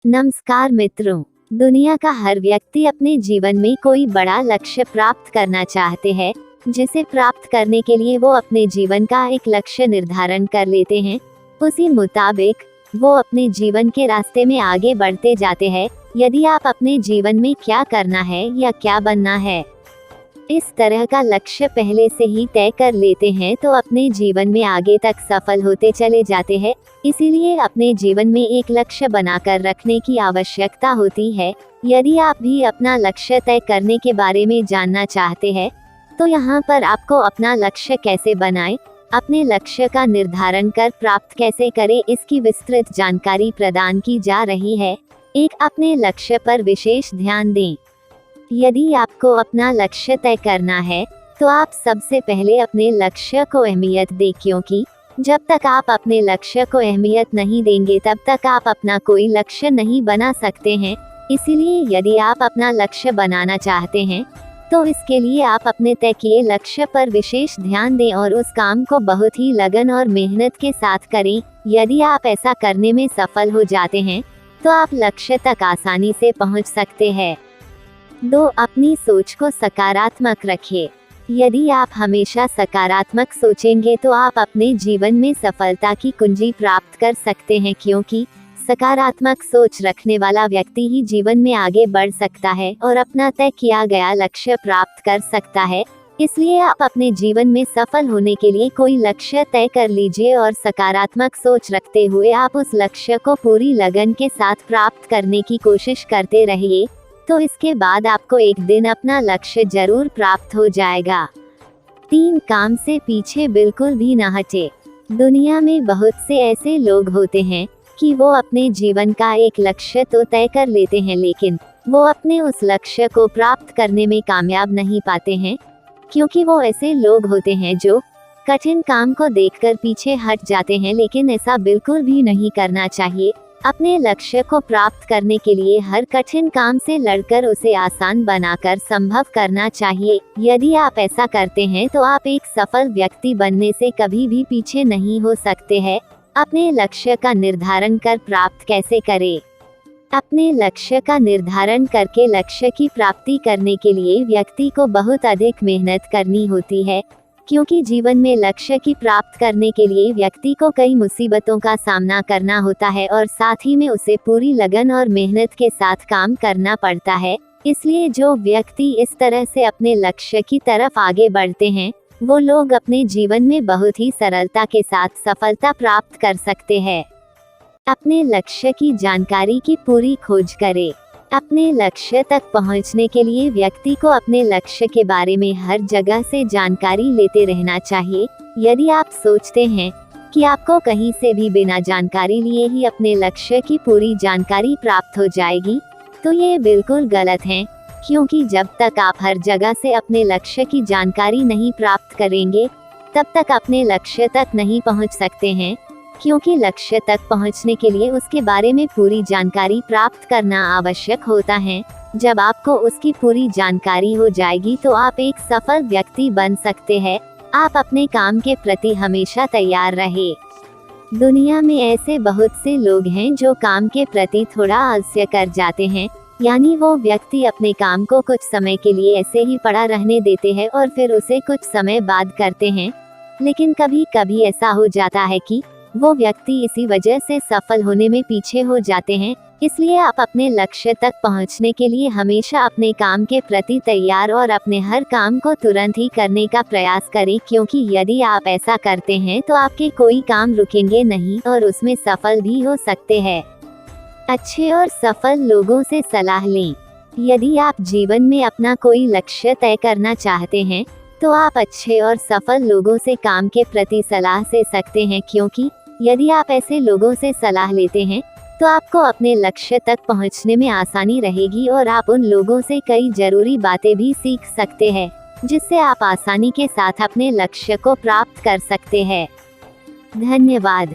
नमस्कार मित्रों। दुनिया का हर व्यक्ति अपने जीवन में कोई बड़ा लक्ष्य प्राप्त करना चाहते हैं, जिसे प्राप्त करने के लिए वो अपने जीवन का एक लक्ष्य निर्धारण कर लेते हैं। उसी मुताबिक वो अपने जीवन के रास्ते में आगे बढ़ते जाते हैं। यदि आप अपने जीवन में क्या करना है या क्या बनना है, इस तरह का लक्ष्य पहले से ही तय कर लेते हैं तो अपने जीवन में आगे तक सफल होते चले जाते हैं। इसीलिए अपने जीवन में एक लक्ष्य बनाकर रखने की आवश्यकता होती है। यदि आप भी अपना लक्ष्य तय करने के बारे में जानना चाहते हैं, तो यहाँ पर आपको अपना लक्ष्य कैसे बनाएं, अपने लक्ष्य का निर्धारण कर प्राप्त कैसे करें, इसकी विस्तृत जानकारी प्रदान की जा रही है। अपने लक्ष्य पर विशेष ध्यान दें। यदि आपको अपना लक्ष्य तय करना है, तो आप सबसे पहले अपने लक्ष्य को अहमियत दें, क्योंकि जब तक आप अपने लक्ष्य को अहमियत नहीं देंगे तब तक आप अपना कोई लक्ष्य नहीं बना सकते हैं। इसीलिए यदि आप अपना लक्ष्य बनाना चाहते हैं, तो इसके लिए आप अपने तय किए लक्ष्य पर विशेष ध्यान दें और उस काम को बहुत ही लगन और मेहनत के साथ करें। यदि आप ऐसा करने में सफल हो जाते हैं, तो आप लक्ष्य तक आसानी से पहुंच सकते हैं। 2. अपनी सोच को सकारात्मक रखें। यदि आप हमेशा सकारात्मक सोचेंगे तो आप अपने जीवन में सफलता की कुंजी प्राप्त कर सकते हैं, क्योंकि सकारात्मक सोच रखने वाला व्यक्ति ही जीवन में आगे बढ़ सकता है और अपना तय किया गया लक्ष्य प्राप्त कर सकता है। इसलिए आप अपने जीवन में सफल होने के लिए कोई लक्ष्य तय कर लीजिए और सकारात्मक सोच रखते हुए आप उस लक्ष्य को पूरी लगन के साथ प्राप्त करने की कोशिश करते रहिए, तो इसके बाद आपको एक दिन अपना लक्ष्य जरूर प्राप्त हो जाएगा। 3. काम से पीछे बिल्कुल भी न हटे। दुनिया में बहुत से ऐसे लोग होते हैं कि वो अपने जीवन का एक लक्ष्य तो तय कर लेते हैं, लेकिन वो अपने उस लक्ष्य को प्राप्त करने में कामयाब नहीं पाते हैं, क्योंकि वो ऐसे लोग होते हैं जो कठिन काम को देखकर पीछे हट जाते हैं। लेकिन ऐसा बिल्कुल भी नहीं करना चाहिए। अपने लक्ष्य को प्राप्त करने के लिए हर कठिन काम से लड़कर उसे आसान बनाकर संभव करना चाहिए। यदि आप ऐसा करते हैं तो आप एक सफल व्यक्ति बनने से कभी भी पीछे नहीं हो सकते हैं। अपने लक्ष्य का निर्धारण कर प्राप्त कैसे करें? अपने लक्ष्य का निर्धारण करके लक्ष्य की प्राप्ति करने के लिए व्यक्ति को बहुत अधिक मेहनत करनी होती है, क्योंकि जीवन में लक्ष्य की प्राप्त करने के लिए व्यक्ति को कई मुसीबतों का सामना करना होता है और साथ ही में उसे पूरी लगन और मेहनत के साथ काम करना पड़ता है। इसलिए जो व्यक्ति इस तरह से अपने लक्ष्य की तरफ आगे बढ़ते हैं, वो लोग अपने जीवन में बहुत ही सरलता के साथ सफलता प्राप्त कर सकते हैं। अपने लक्ष्य की जानकारी की पूरी खोज करें। अपने लक्ष्य तक पहुंचने के लिए व्यक्ति को अपने लक्ष्य के बारे में हर जगह से जानकारी लेते रहना चाहिए। यदि आप सोचते हैं कि आपको कहीं से भी बिना जानकारी लिए ही अपने लक्ष्य की पूरी जानकारी प्राप्त हो जाएगी, तो ये बिल्कुल गलत है, क्योंकि जब तक आप हर जगह से अपने लक्ष्य की जानकारी नहीं प्राप्त करेंगे, तब तक अपने लक्ष्य तक नहीं पहुंच सकते हैं, क्योंकि लक्ष्य तक पहुंचने के लिए उसके बारे में पूरी जानकारी प्राप्त करना आवश्यक होता है। जब आपको उसकी पूरी जानकारी हो जाएगी तो आप एक सफल व्यक्ति बन सकते हैं। आप अपने काम के प्रति हमेशा तैयार रहे। दुनिया में ऐसे बहुत से लोग हैं जो काम के प्रति थोड़ा आलस्य कर जाते हैं, यानी वो व्यक्ति अपने काम को कुछ समय के लिए ऐसे ही पड़ा रहने देते हैं और फिर उसे कुछ समय बाद करते हैं। लेकिन कभी कभी ऐसा हो जाता है कि वो व्यक्ति इसी वजह से सफल होने में पीछे हो जाते हैं। इसलिए आप अपने लक्ष्य तक पहुंचने के लिए हमेशा अपने काम के प्रति तैयार और अपने हर काम को तुरंत ही करने का प्रयास करें, क्योंकि यदि आप ऐसा करते हैं तो आपके कोई काम रुकेंगे नहीं और उसमें सफल भी हो सकते हैं। अच्छे और सफल लोगों से सलाह लें। यदि आप जीवन में अपना कोई लक्ष्य तय करना चाहते हैं, तो आप अच्छे और सफल लोगों से काम के प्रति सलाह ले सकते हैं, क्योंकि यदि आप ऐसे लोगों से सलाह लेते हैं तो आपको अपने लक्ष्य तक पहुंचने में आसानी रहेगी और आप उन लोगों से कई जरूरी बातें भी सीख सकते हैं, जिससे आप आसानी के साथ अपने लक्ष्य को प्राप्त कर सकते हैं। धन्यवाद।